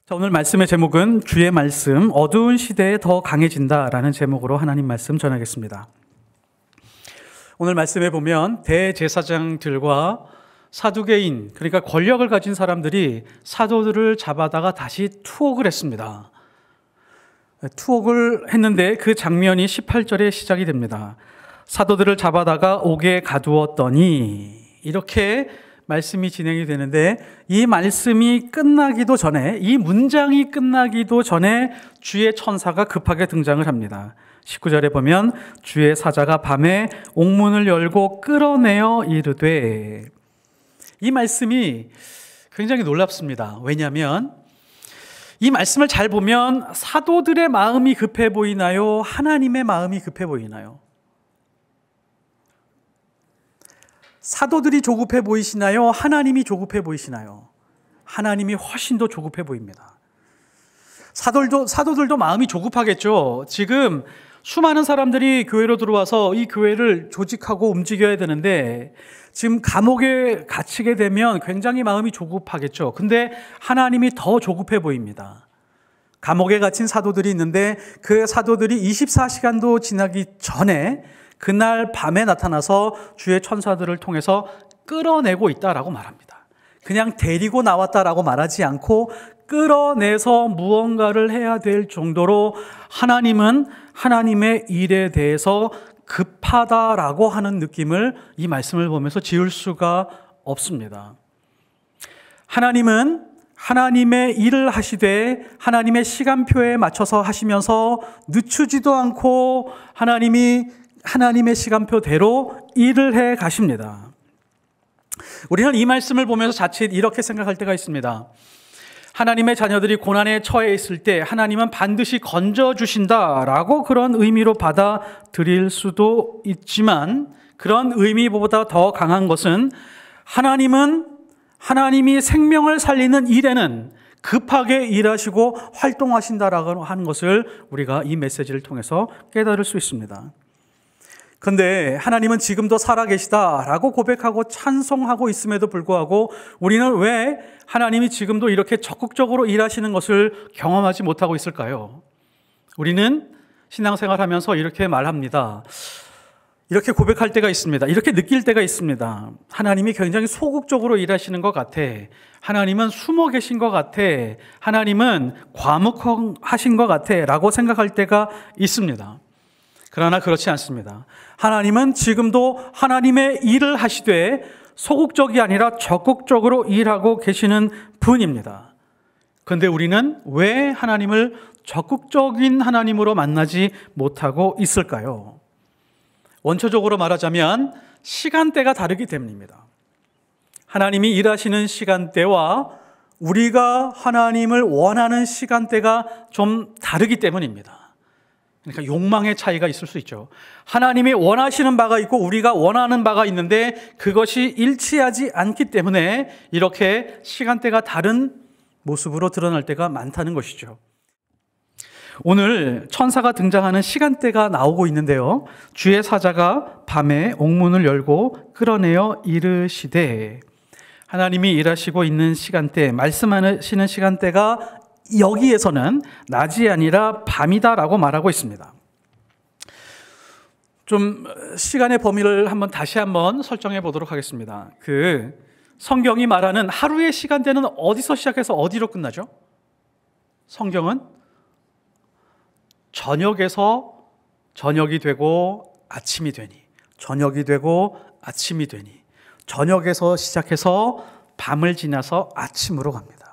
자, 오늘 말씀의 제목은 주의 말씀, 어두운 시대에 더 강해진다라는 제목으로 하나님 말씀 전하겠습니다. 오늘 말씀에 보면 대제사장들과 사두개인, 그러니까 권력을 가진 사람들이 사도들을 잡아다가 다시 투옥을 했습니다. 투옥을 했는데 그 장면이 18절에 시작이 됩니다. 사도들을 잡아다가 옥에 가두었더니, 이렇게 말씀이 진행이 되는데, 이 말씀이 끝나기도 전에, 이 문장이 끝나기도 전에 주의 천사가 급하게 등장을 합니다. 19절에 보면 주의 사자가 밤에 옥문을 열고 끌어내어 이르되, 이 말씀이 굉장히 놀랍습니다. 왜냐하면 이 말씀을 잘 보면 사도들의 마음이 급해 보이나요? 하나님의 마음이 급해 보이나요? 사도들이 조급해 보이시나요? 하나님이 조급해 보이시나요? 하나님이 훨씬 더 조급해 보입니다. 사도들도 마음이 조급하겠죠. 지금 수많은 사람들이 교회로 들어와서 이 교회를 조직하고 움직여야 되는데, 지금 감옥에 갇히게 되면 굉장히 마음이 조급하겠죠. 근데 하나님이 더 조급해 보입니다. 감옥에 갇힌 사도들이 있는데 그 사도들이 24시간도 지나기 전에 그날 밤에 나타나서 주의 천사들을 통해서 끌어내고 있다라고 말합니다. 그냥 데리고 나왔다라고 말하지 않고 끌어내서 무언가를 해야 될 정도로 하나님은 하나님의 일에 대해서 급하다라고 하는 느낌을 이 말씀을 보면서 지울 수가 없습니다. 하나님은 하나님의 일을 하시되 하나님의 시간표에 맞춰서 하시면서 늦추지도 않고 하나님이 하나님의 시간표대로 일을 해 가십니다. 우리는 이 말씀을 보면서 자칫 이렇게 생각할 때가 있습니다. 하나님의 자녀들이 고난에 처해 있을 때 하나님은 반드시 건져주신다라고 그런 의미로 받아들일 수도 있지만, 그런 의미보다 더 강한 것은 하나님이 생명을 살리는 일에는 급하게 일하시고 활동하신다라고 하는 것을 우리가 이 메시지를 통해서 깨달을 수 있습니다. 그런데 하나님은 지금도 살아계시다라고 고백하고 찬송하고 있음에도 불구하고 우리는 왜 하나님이 지금도 이렇게 적극적으로 일하시는 것을 경험하지 못하고 있을까요? 우리는 신앙생활하면서 이렇게 말합니다. 이렇게 고백할 때가 있습니다. 이렇게 느낄 때가 있습니다. 하나님이 굉장히 소극적으로 일하시는 것 같아. 하나님은 숨어 계신 것 같아. 하나님은 과묵하신 것 같아 라고 생각할 때가 있습니다. 그러나 그렇지 않습니다. 하나님은 지금도 하나님의 일을 하시되 소극적이 아니라 적극적으로 일하고 계시는 분입니다. 그런데 우리는 왜 하나님을 적극적인 하나님으로 만나지 못하고 있을까요? 원초적으로 말하자면 시간대가 다르기 때문입니다. 하나님이 일하시는 시간대와 우리가 하나님을 원하는 시간대가 좀 다르기 때문입니다. 그러니까 욕망의 차이가 있을 수 있죠. 하나님이 원하시는 바가 있고 우리가 원하는 바가 있는데 그것이 일치하지 않기 때문에 이렇게 시간대가 다른 모습으로 드러날 때가 많다는 것이죠. 오늘 천사가 등장하는 시간대가 나오고 있는데요. 주의 사자가 밤에 옥문을 열고 끌어내어 이르시되, 하나님이 일하시고 있는 시간대, 말씀하시는 시간대가 여기에서는 낮이 아니라 밤이다라고 말하고 있습니다. 좀 시간의 범위를 다시 한번 설정해 보도록 하겠습니다. 성경이 말하는 하루의 시간대는 어디서 시작해서 어디로 끝나죠? 성경은 저녁에서 저녁이 되고 아침이 되니, 저녁이 되고 아침이 되니, 저녁에서 시작해서 밤을 지나서 아침으로 갑니다.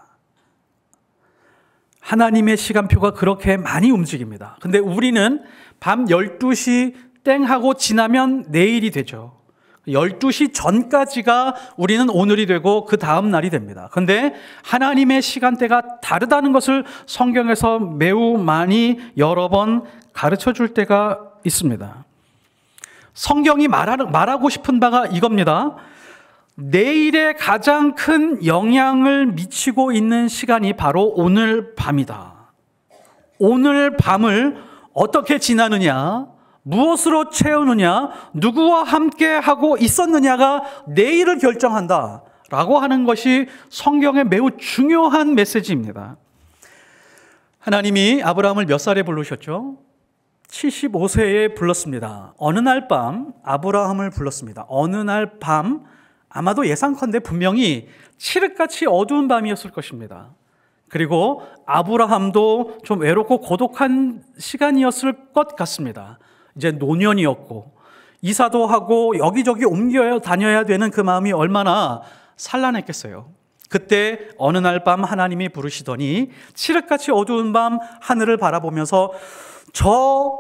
하나님의 시간표가 그렇게 많이 움직입니다. 근데 우리는 밤 12시 땡 하고 지나면 내일이 되죠. 12시 전까지가 우리는 오늘이 되고 그 다음 날이 됩니다. 그런데 하나님의 시간대가 다르다는 것을 성경에서 매우 많이 여러 번 가르쳐 줄 때가 있습니다. 성경이 말하고 싶은 바가 이겁니다. 내일에 가장 큰 영향을 미치고 있는 시간이 바로 오늘 밤이다. 오늘 밤을 어떻게 지나느냐, 무엇으로 채우느냐, 누구와 함께 하고 있었느냐가 내일을 결정한다 라고 하는 것이 성경의 매우 중요한 메시지입니다. 하나님이 아브라함을 몇 살에 부르셨죠? 75세에 불렀습니다. 어느 날 밤 아브라함을 불렀습니다. 어느 날 밤, 아마도 예상컨대 분명히 칠흑같이 어두운 밤이었을 것입니다. 그리고 아브라함도 좀 외롭고 고독한 시간이었을 것 같습니다. 이제 노년이었고 이사도 하고 여기저기 옮겨 다녀야 되는 그 마음이 얼마나 산란했겠어요. 그때 어느 날 밤 하나님이 부르시더니 칠흑같이 어두운 밤 하늘을 바라보면서 저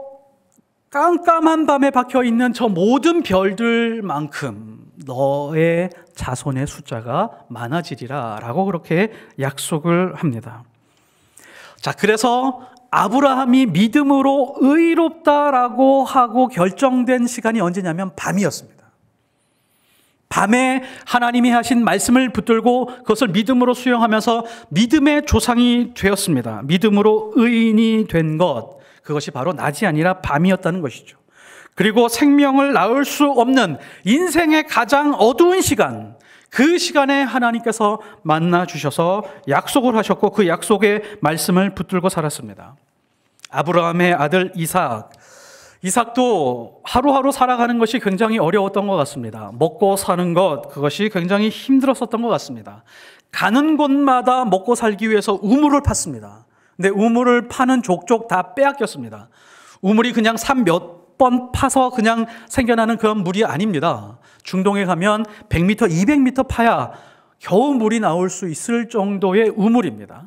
깜깜한 밤에 박혀있는 저 모든 별들만큼 너의 자손의 숫자가 많아지리라 라고 그렇게 약속을 합니다. 자, 그래서 아브라함이 믿음으로 의롭다라고 하고 결정된 시간이 언제냐면 밤이었습니다. 밤에 하나님이 하신 말씀을 붙들고 그것을 믿음으로 수용하면서 믿음의 조상이 되었습니다. 믿음으로 의인이 된 것, 그것이 바로 낮이 아니라 밤이었다는 것이죠. 그리고 생명을 낳을 수 없는 인생의 가장 어두운 시간, 그 시간에 하나님께서 만나 주셔서 약속을 하셨고 그 약속의 말씀을 붙들고 살았습니다. 아브라함의 아들 이삭도 하루하루 살아가는 것이 굉장히 어려웠던 것 같습니다. 먹고 사는 것, 그것이 굉장히 힘들었었던 것 같습니다. 가는 곳마다 먹고 살기 위해서 우물을 팠습니다. 근데 우물을 파는 족족 다 빼앗겼습니다. 우물이 그냥 산 몇 번 파서 그냥 생겨나는 그런 물이 아닙니다. 중동에 가면 100m, 200m 파야 겨우 물이 나올 수 있을 정도의 우물입니다.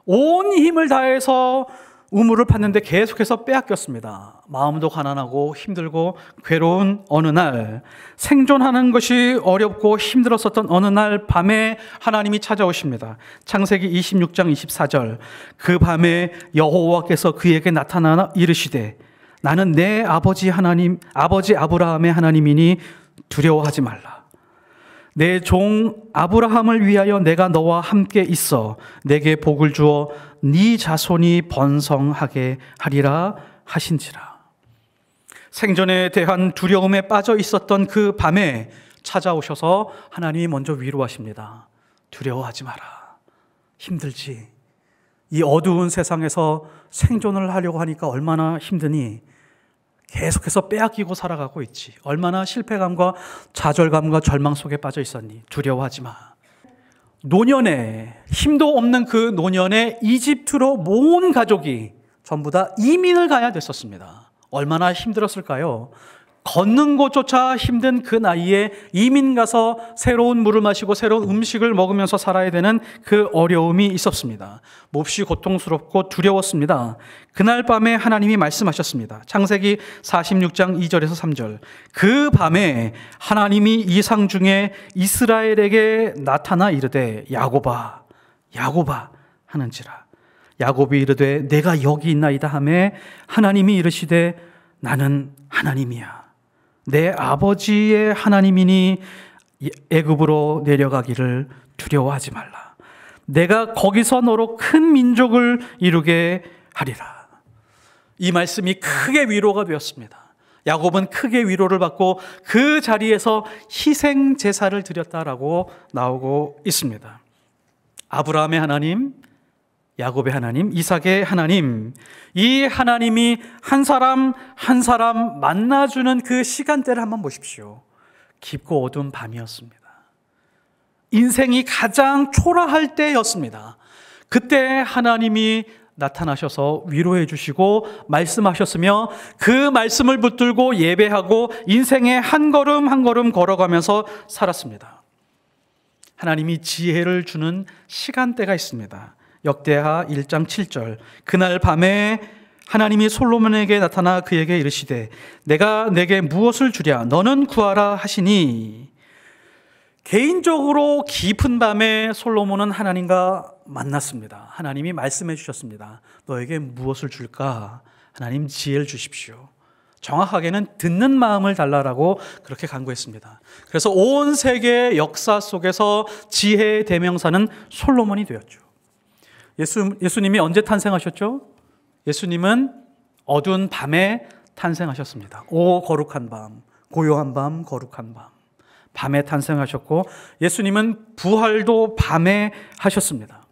온 힘을 다해서 우물을 팠는데 계속해서 빼앗겼습니다. 마음도 가난하고 힘들고 괴로운 어느 날, 생존하는 것이 어렵고 힘들었었던 어느 날 밤에 하나님이 찾아오십니다. 창세기 26장 24절, 그 밤에 여호와께서 그에게 나타나 이르시되 나는 내 아버지 아브라함의 하나님이니 두려워하지 말라. 내 종 아브라함을 위하여 내가 너와 함께 있어 내게 복을 주어 네 자손이 번성하게 하리라 하신지라. 생존에 대한 두려움에 빠져 있었던 그 밤에 찾아오셔서 하나님이 먼저 위로하십니다. 두려워하지 마라. 힘들지. 이 어두운 세상에서 생존을 하려고 하니까 얼마나 힘드니? 계속해서 빼앗기고 살아가고 있지. 얼마나 실패감과 좌절감과 절망 속에 빠져 있었니? 두려워하지 마. 노년에, 힘도 없는 그 노년에 이집트로 모은 가족이 전부 다 이민을 가야 됐었습니다. 얼마나 힘들었을까요? 걷는 것조차 힘든 그 나이에 이민 가서 새로운 물을 마시고 새로운 음식을 먹으면서 살아야 되는 그 어려움이 있었습니다. 몹시 고통스럽고 두려웠습니다. 그날 밤에 하나님이 말씀하셨습니다. 창세기 46장 2절에서 3절. 그 밤에 하나님이 이상 중에 이스라엘에게 나타나 이르되 야곱아 야곱아 하는지라. 야곱이 이르되 내가 여기 있나이다 하매 하나님이 이르시되 나는 하나님이야. 내 아버지의 하나님이니 애굽으로 내려가기를 두려워하지 말라. 내가 거기서 너로 큰 민족을 이루게 하리라. 이 말씀이 크게 위로가 되었습니다. 야곱은 크게 위로를 받고 그 자리에서 희생 제사를 드렸다라고 나오고 있습니다. 아브라함의 하나님, 야곱의 하나님, 이삭의 하나님, 이 하나님이 한 사람 한 사람 만나주는 그 시간대를 한번 보십시오. 깊고 어두운 밤이었습니다. 인생이 가장 초라할 때였습니다. 그때 하나님이 나타나셔서 위로해 주시고 말씀하셨으며 그 말씀을 붙들고 예배하고 인생의 한 걸음 한 걸음 걸어가면서 살았습니다. 하나님이 지혜를 주는 시간대가 있습니다. 역대하 1장 7절. 그날 밤에 하나님이 솔로몬에게 나타나 그에게 이르시되 내가 내게 무엇을 주랴 너는 구하라 하시니. 개인적으로 깊은 밤에 솔로몬은 하나님과 만났습니다. 하나님이 말씀해 주셨습니다. 너에게 무엇을 줄까? 하나님 지혜를 주십시오. 정확하게는 듣는 마음을 달라라고 그렇게 간구했습니다. 그래서 온 세계의 역사 속에서 지혜의 대명사는 솔로몬이 되었죠. 예수님이 언제 탄생하셨죠? 예수님은 어두운 밤에 탄생하셨습니다. 오 거룩한 밤, 고요한 밤, 거룩한 밤. 밤에 탄생하셨고 예수님은 부활도 밤에 하셨습니다.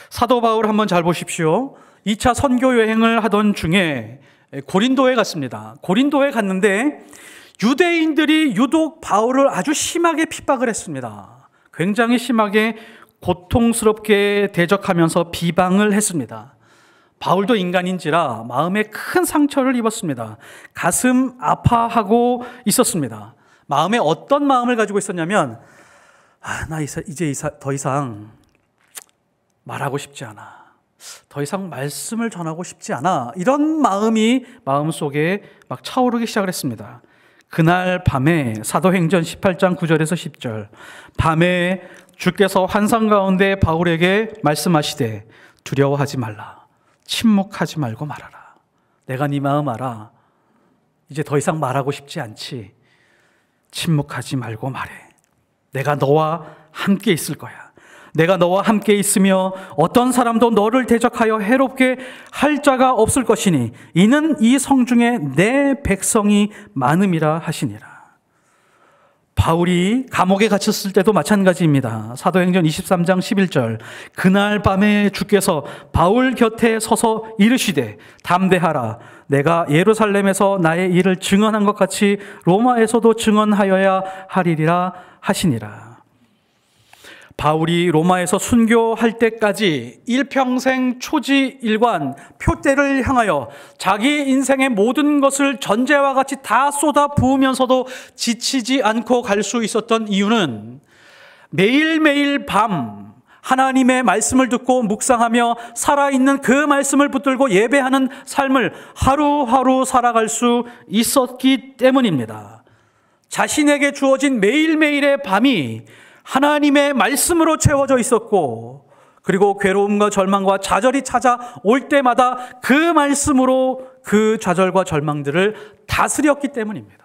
사도 바울 한번 잘 보십시오. 2차 선교 여행을 하던 중에 고린도에 갔습니다. 고린도에 갔는데 유대인들이 유독 바울을 아주 심하게 핍박을 했습니다. 굉장히 심하게 고통스럽게 대적하면서 비방을 했습니다. 바울도 인간인지라 마음에 큰 상처를 입었습니다. 가슴 아파하고 있었습니다. 마음에 어떤 마음을 가지고 있었냐면 나 이제 더 이상 말하고 싶지 않아. 더 이상 말씀을 전하고 싶지 않아. 이런 마음이 마음속에 막 차오르기 시작을 했습니다. 그날 밤에 사도행전 18장 9절에서 10절 밤에 주께서 환상 가운데 바울에게 말씀하시되 두려워하지 말라. 침묵하지 말고 말하라. 내가 네 마음 알아. 이제 더 이상 말하고 싶지 않지. 침묵하지 말고 말해. 내가 너와 함께 있을 거야. 내가 너와 함께 있으며 어떤 사람도 너를 대적하여 해롭게 할 자가 없을 것이니 이는 이 성중에 내 백성이 많음이라 하시니라. 바울이 감옥에 갇혔을 때도 마찬가지입니다. 사도행전 23장 11절 그날 밤에 주께서 바울 곁에 서서 이르시되 담대하라. 내가 예루살렘에서 나의 일을 증언한 것 같이 로마에서도 증언하여야 하리라 하시니라. 바울이 로마에서 순교할 때까지 일평생 초지일관 표대를 향하여 자기 인생의 모든 것을 전제와 같이 다 쏟아 부으면서도 지치지 않고 갈 수 있었던 이유는 매일매일 밤 하나님의 말씀을 듣고 묵상하며 살아있는 그 말씀을 붙들고 예배하는 삶을 하루하루 살아갈 수 있었기 때문입니다. 자신에게 주어진 매일매일의 밤이 하나님의 말씀으로 채워져 있었고, 그리고 괴로움과 절망과 좌절이 찾아올 때마다 그 말씀으로 그 좌절과 절망들을 다스렸기 때문입니다.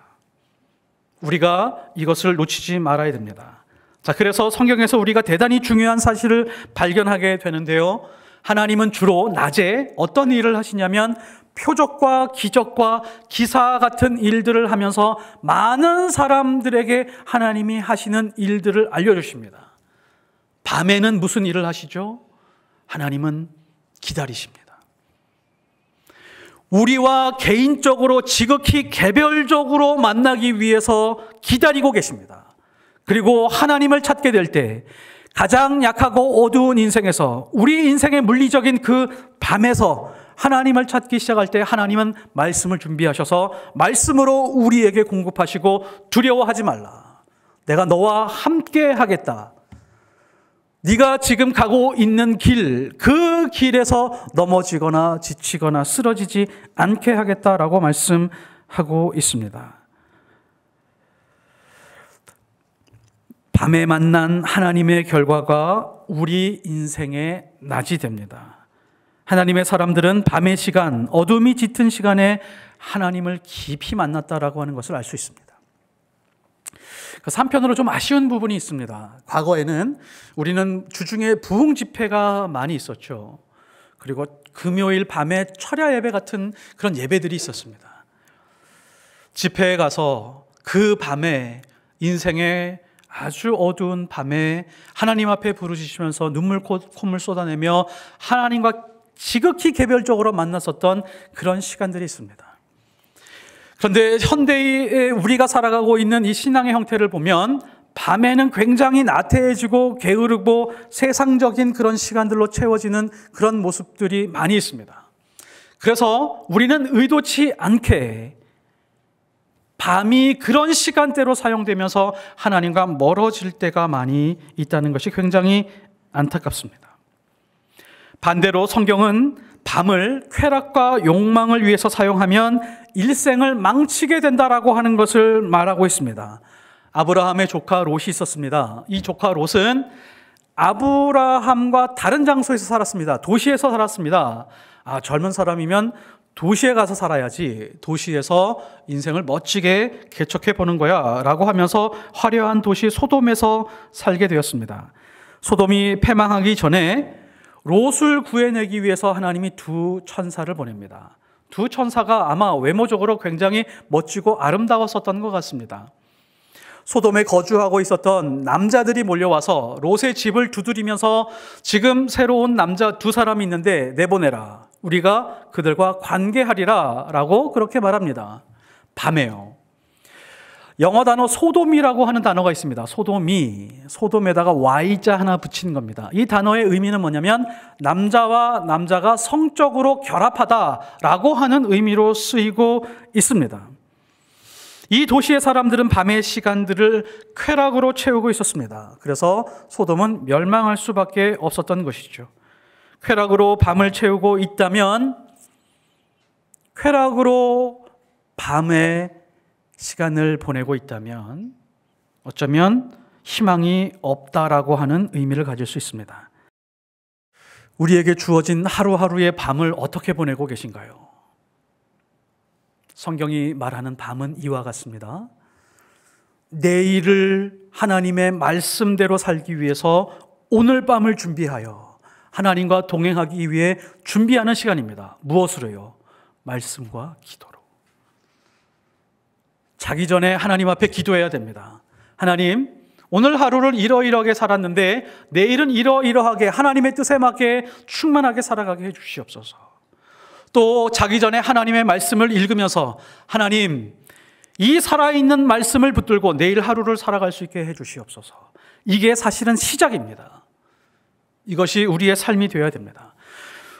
우리가 이것을 놓치지 말아야 됩니다. 자, 그래서 성경에서 우리가 대단히 중요한 사실을 발견하게 되는데요. 하나님은 주로 낮에 어떤 일을 하시냐면 표적과 기적과 기사 같은 일들을 하면서 많은 사람들에게 하나님이 하시는 일들을 알려주십니다. 밤에는 무슨 일을 하시죠? 하나님은 기다리십니다. 우리와 개인적으로 지극히 개별적으로 만나기 위해서 기다리고 계십니다. 그리고 하나님을 찾게 될 때 가장 약하고 어두운 인생에서 우리 인생의 물리적인 그 밤에서 하나님을 찾기 시작할 때 하나님은 말씀을 준비하셔서 말씀으로 우리에게 공급하시고 두려워하지 말라. 내가 너와 함께 하겠다. 네가 지금 가고 있는 길, 그 길에서 넘어지거나 지치거나 쓰러지지 않게 하겠다라고 말씀하고 있습니다. 밤에 만난 하나님의 결과가 우리 인생의 낮이 됩니다. 하나님의 사람들은 밤의 시간, 어둠이 짙은 시간에 하나님을 깊이 만났다라고 하는 것을 알 수 있습니다. 한편으로 좀 아쉬운 부분이 있습니다. 과거에는 우리는 주중에 부흥 집회가 많이 있었죠. 그리고 금요일 밤에 철야 예배 같은 그런 예배들이 있었습니다. 집회에 가서 그 밤에 인생의 아주 어두운 밤에 하나님 앞에 부르짖으면서 눈물 콧물 쏟아내며 하나님과 지극히 개별적으로 만났었던 그런 시간들이 있습니다. 그런데 현대에 우리가 살아가고 있는 이 신앙의 형태를 보면 밤에는 굉장히 나태해지고 게으르고 세상적인 그런 시간들로 채워지는 그런 모습들이 많이 있습니다. 그래서 우리는 의도치 않게 밤이 그런 시간대로 사용되면서 하나님과 멀어질 때가 많이 있다는 것이 굉장히 안타깝습니다. 반대로 성경은 밤을 쾌락과 욕망을 위해서 사용하면 일생을 망치게 된다라고 하는 것을 말하고 있습니다. 아브라함의 조카 롯이 있었습니다. 이 조카 롯은 아브라함과 다른 장소에서 살았습니다. 도시에서 살았습니다. 젊은 사람이면 도시에 가서 살아야지, 도시에서 인생을 멋지게 개척해 보는 거야 라고 하면서 화려한 도시 소돔에서 살게 되었습니다. 소돔이 패망하기 전에 롯을 구해내기 위해서 하나님이 두 천사를 보냅니다. 두 천사가 아마 외모적으로 굉장히 멋지고 아름다웠었던 것 같습니다. 소돔에 거주하고 있었던 남자들이 몰려와서 롯의 집을 두드리면서 지금 새로운 남자 두 사람이 있는데 내보내라. 우리가 그들과 관계하리라 라고 그렇게 말합니다. 밤에요. 영어 단어 소돔이라고 하는 단어가 있습니다. 소돔에다가 Y자 하나 붙인 겁니다. 이 단어의 의미는 뭐냐면 남자와 남자가 성적으로 결합하다라고 하는 의미로 쓰이고 있습니다. 이 도시의 사람들은 밤의 시간들을 쾌락으로 채우고 있었습니다. 그래서 소돔은 멸망할 수밖에 없었던 것이죠. 쾌락으로 밤을 채우고 있다면, 쾌락으로 밤에 시간을 보내고 있다면 어쩌면 희망이 없다라고 하는 의미를 가질 수 있습니다. 우리에게 주어진 하루하루의 밤을 어떻게 보내고 계신가요? 성경이 말하는 밤은 이와 같습니다. 내일을 하나님의 말씀대로 살기 위해서 오늘 밤을 준비하여 하나님과 동행하기 위해 준비하는 시간입니다. 무엇으로요? 말씀과 기도로. 자기 전에 하나님 앞에 기도해야 됩니다. 하나님, 오늘 하루를 이러이러하게 살았는데 내일은 이러이러하게 하나님의 뜻에 맞게 충만하게 살아가게 해주시옵소서. 또 자기 전에 하나님의 말씀을 읽으면서 하나님, 이 살아있는 말씀을 붙들고 내일 하루를 살아갈 수 있게 해주시옵소서. 이게 사실은 시작입니다. 이것이 우리의 삶이 되어야 됩니다.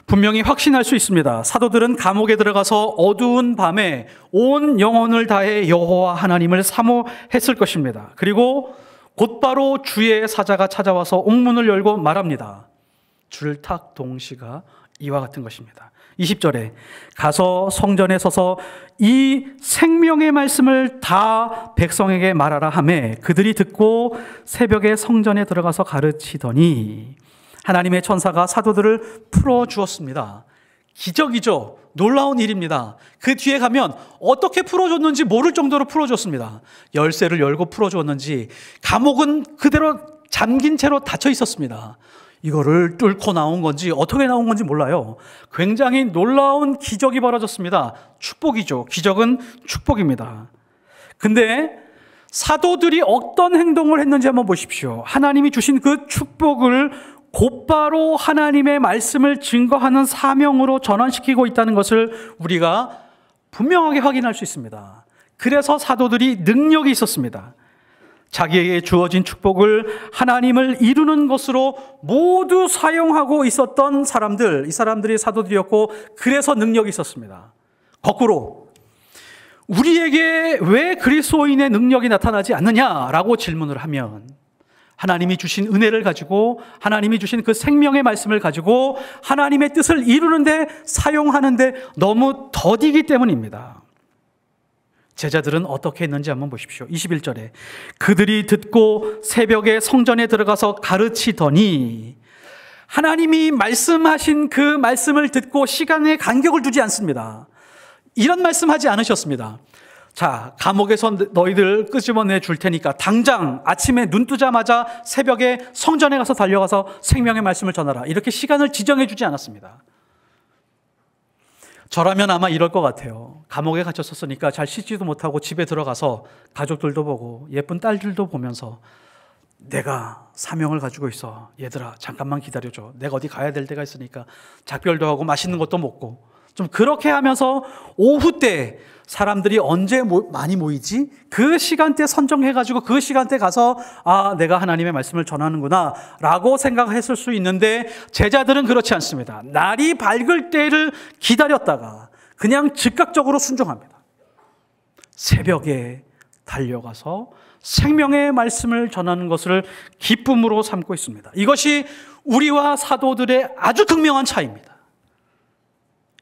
분명히 확신할 수 있습니다. 사도들은 감옥에 들어가서 어두운 밤에 온 영혼을 다해 여호와 하나님을 사모했을 것입니다. 그리고 곧바로 주의 사자가 찾아와서 옥문을 열고 말합니다. 줄탁 동시가 이와 같은 것입니다. 20절에 가서 성전에 서서 이 생명의 말씀을 다 백성에게 말하라 하매 그들이 듣고 새벽에 성전에 들어가서 가르치더니 하나님의 천사가 사도들을 풀어주었습니다. 기적이죠. 놀라운 일입니다. 그 뒤에 가면 어떻게 풀어줬는지 모를 정도로 풀어줬습니다. 열쇠를 열고 풀어주었는지 감옥은 그대로 잠긴 채로 닫혀 있었습니다. 이거를 뚫고 나온 건지 어떻게 나온 건지 몰라요. 굉장히 놀라운 기적이 벌어졌습니다. 축복이죠. 기적은 축복입니다. 근데 사도들이 어떤 행동을 했는지 한번 보십시오. 하나님이 주신 그 축복을 곧바로 하나님의 말씀을 증거하는 사명으로 전환시키고 있다는 것을 우리가 분명하게 확인할 수 있습니다. 그래서 사도들이 능력이 있었습니다. 자기에게 주어진 축복을 하나님을 이루는 것으로 모두 사용하고 있었던 사람들, 이 사람들이 사도들이었고 그래서 능력이 있었습니다. 거꾸로 우리에게 왜 그리스도인의 능력이 나타나지 않느냐라고 질문을 하면 하나님이 주신 은혜를 가지고 하나님이 주신 그 생명의 말씀을 가지고 하나님의 뜻을 이루는데 사용하는데 너무 더디기 때문입니다. 제자들은 어떻게 했는지 한번 보십시오. 21절에 그들이 듣고 새벽에 성전에 들어가서 가르치더니 하나님이 말씀하신 그 말씀을 듣고 시간에 간격을 두지 않습니다. 이런 말씀하지 않으셨습니다. 자, 감옥에서 너희들 끄집어내 줄 테니까 당장 아침에 눈 뜨자마자 새벽에 성전에 가서 달려가서 생명의 말씀을 전하라. 이렇게 시간을 지정해 주지 않았습니다. 저라면 아마 이럴 것 같아요. 감옥에 갇혔었으니까 잘 씻지도 못하고 집에 들어가서 가족들도 보고 예쁜 딸들도 보면서 내가 사명을 가지고 있어. 얘들아, 잠깐만 기다려줘. 내가 어디 가야 될 데가 있으니까 작별도 하고 맛있는 것도 먹고 좀 그렇게 하면서 오후 때 사람들이 언제 많이 모이지? 그 시간대 선정해가지고 그 시간대 가서 내가 하나님의 말씀을 전하는구나 라고 생각했을 수 있는데 제자들은 그렇지 않습니다. 날이 밝을 때를 기다렸다가 그냥 즉각적으로 순종합니다. 새벽에 달려가서 생명의 말씀을 전하는 것을 기쁨으로 삼고 있습니다. 이것이 우리와 사도들의 아주 극명한 차이입니다.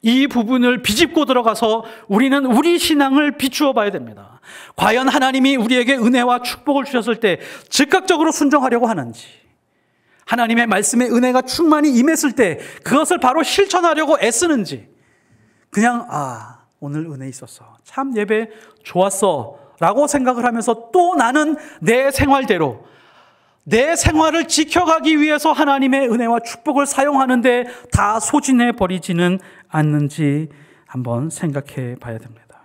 이 부분을 비집고 들어가서 우리는 우리 신앙을 비추어 봐야 됩니다. 과연 하나님이 우리에게 은혜와 축복을 주셨을 때 즉각적으로 순종하려고 하는지, 하나님의 말씀의 은혜가 충만히 임했을 때 그것을 바로 실천하려고 애쓰는지, 그냥 오늘 은혜 있었어, 참 예배 좋았어 라고 생각을 하면서 또 나는 내 생활대로 내 생활을 지켜가기 위해서 하나님의 은혜와 축복을 사용하는데 다 소진해 버리지는 않는지 한번 생각해 봐야 됩니다.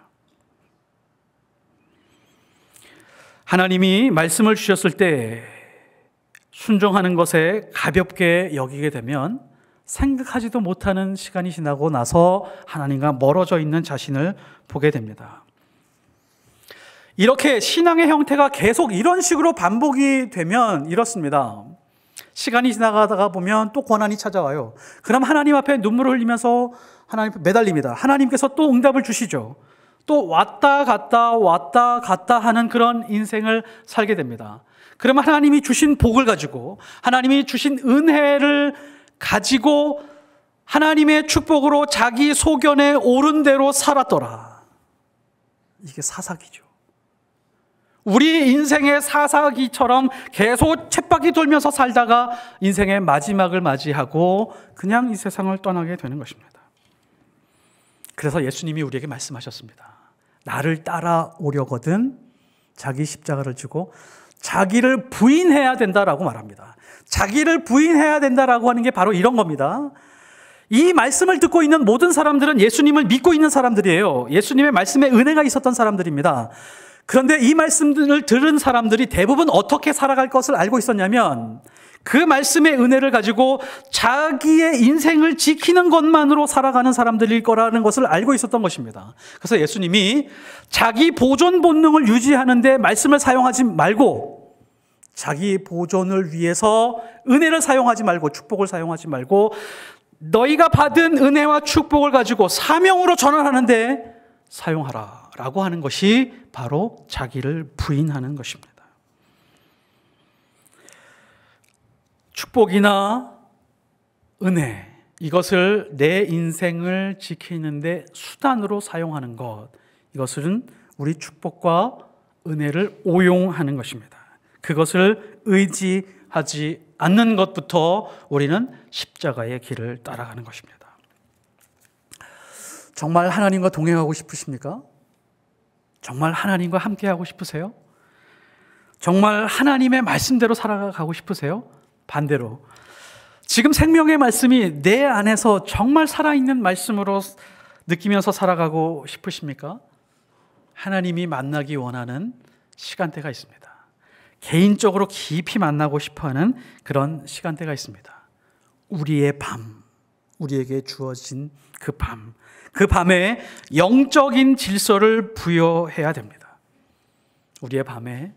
하나님이 말씀을 주셨을 때 순종하는 것에 가볍게 여기게 되면 생각하지도 못하는 시간이 지나고 나서 하나님과 멀어져 있는 자신을 보게 됩니다. 이렇게 신앙의 형태가 계속 이런 식으로 반복이 되면 이렇습니다. 시간이 지나가다가 보면 또 고난이 찾아와요. 그럼 하나님 앞에 눈물을 흘리면서 하나님 앞에 매달립니다. 하나님께서 또 응답을 주시죠. 또 왔다 갔다 하는 그런 인생을 살게 됩니다. 그러면 하나님이 주신 복을 가지고, 하나님이 주신 은혜를 가지고 하나님의 축복으로 자기 소견에 옳은 대로 살았더라. 이게 사사기죠. 우리 인생의 사사기처럼 계속 쳇바퀴 돌면서 살다가 인생의 마지막을 맞이하고 그냥 이 세상을 떠나게 되는 것입니다. 그래서 예수님이 우리에게 말씀하셨습니다. 나를 따라오려거든 자기 십자가를 지고 자기를 부인해야 된다라고 말합니다. 자기를 부인해야 된다라고 하는 게 바로 이런 겁니다. 이 말씀을 듣고 있는 모든 사람들은 예수님을 믿고 있는 사람들이에요. 예수님의 말씀에 은혜가 있었던 사람들입니다. 그런데 이 말씀을 들은 사람들이 대부분 어떻게 살아갈 것을 알고 있었냐면 그 말씀의 은혜를 가지고 자기의 인생을 지키는 것만으로 살아가는 사람들일 거라는 것을 알고 있었던 것입니다. 그래서 예수님이 자기 보존 본능을 유지하는 데 말씀을 사용하지 말고 자기 보존을 위해서 은혜를 사용하지 말고 축복을 사용하지 말고 너희가 받은 은혜와 축복을 가지고 사명으로 전환하는 데 사용하라 라고 하는 것이 바로 자기를 부인하는 것입니다. 축복이나 은혜, 이것을 내 인생을 지키는데 수단으로 사용하는 것, 이것은 우리 축복과 은혜를 오용하는 것입니다. 그것을 의지하지 않는 것부터 우리는 십자가의 길을 따라가는 것입니다. 정말 하나님과 동행하고 싶으십니까? 정말 하나님과 함께하고 싶으세요? 정말 하나님의 말씀대로 살아가고 싶으세요? 반대로 지금 생명의 말씀이 내 안에서 정말 살아있는 말씀으로 느끼면서 살아가고 싶으십니까? 하나님이 만나기 원하는 시간대가 있습니다. 개인적으로 깊이 만나고 싶어하는 그런 시간대가 있습니다. 우리의 밤, 우리에게 주어진 그 밤, 그 밤에 영적인 질서를 부여해야 됩니다. 우리의 밤에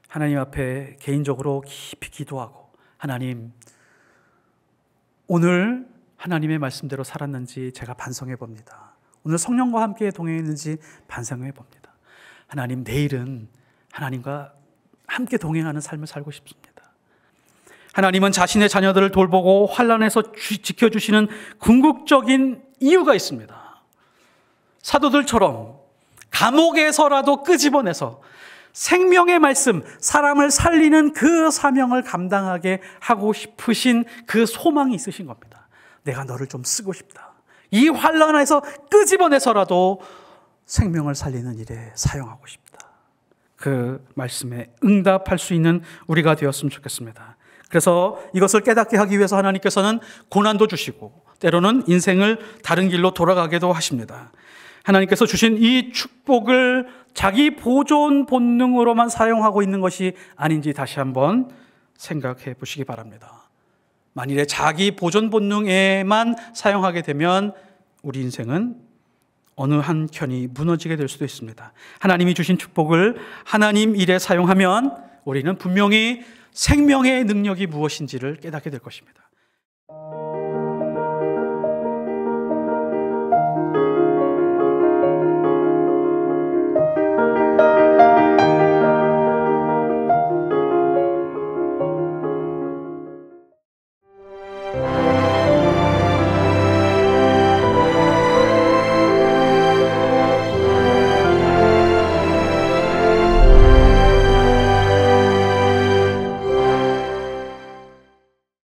하나님 앞에 개인적으로 깊이 기도하고 하나님, 오늘 하나님의 말씀대로 살았는지 제가 반성해 봅니다. 오늘 성령과 함께 동행했는지 반성해 봅니다. 하나님, 내일은 하나님과 함께 동행하는 삶을 살고 싶습니다. 하나님은 자신의 자녀들을 돌보고 환난에서 지켜주시는 궁극적인 이유가 있습니다. 사도들처럼 감옥에서라도 끄집어내서 생명의 말씀, 사람을 살리는 그 사명을 감당하게 하고 싶으신 그 소망이 있으신 겁니다. 내가 너를 좀 쓰고 싶다. 이 환난에서 끄집어내서라도 생명을 살리는 일에 사용하고 싶다. 그 말씀에 응답할 수 있는 우리가 되었으면 좋겠습니다. 그래서 이것을 깨닫게 하기 위해서 하나님께서는 고난도 주시고 때로는 인생을 다른 길로 돌아가게도 하십니다. 하나님께서 주신 이 축복을 자기 보존 본능으로만 사용하고 있는 것이 아닌지 다시 한번 생각해 보시기 바랍니다. 만일에 자기 보존 본능에만 사용하게 되면 우리 인생은 어느 한켠이 무너지게 될 수도 있습니다. 하나님이 주신 축복을 하나님 일에 사용하면 우리는 분명히 생명의 능력이 무엇인지를 깨닫게 될 것입니다.